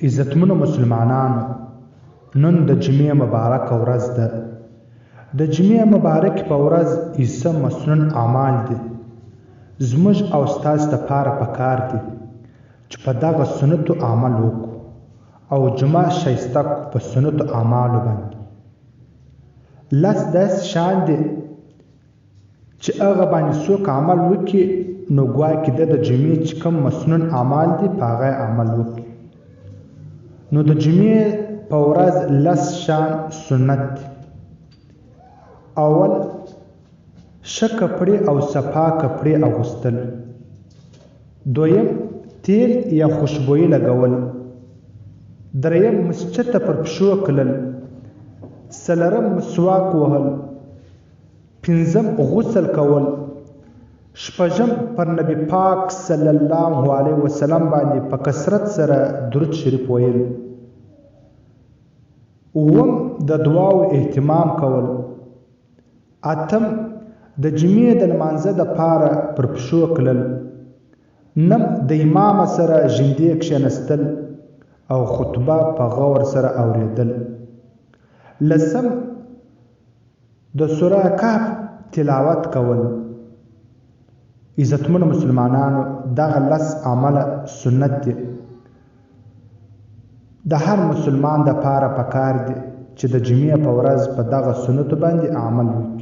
عزتمنو مسلمانانو، نن د جمعې مبارکه ورځ ده. د جمعې مبارکې په ورځ ایسه مسنون اعمال دي. زموږ او ستاسو دپاره پکار دي چې په دغه سنتو عمل وکړو او جمعه ښایسته کړو په سنتو اعمالو باندې. لس داسې شیان دي چې هغه باندې څوک عمل وکړي نو ګواکې د جمعې چې کوم مسنون اعمال دي په هغه عمل وکړي. نو د جمعې په ورځ لس شیان سنت دي. اول، ښه کپړې او صفا کپړې اغوستل. دویم، تیل یا خوشبویي لګول. دریم، مسجد ته پر پښو تلل. څلورم، مسواک وهل. پنځم، غسل کول. شپږم، پر نبی پاک صلی الله علیه وسلم باندې په کثرت سره درود شریف ویل. اووم، د دعاو اهتمام کول. اتم، د جمعې د لمانځه دپاره پر پښو تلل. نم، د امام سره ژیندې کښېنستل او خطبه په غور سره اورېدل. لسم، د سوره کهف تلاوت کول. عزتمنو مسلمانانو، دغه لس عمله سنت دي. د هر مسلمان دپاره پکار دي چې د جمعې په ورځ په دغه سنتو باندې عمل وکړي.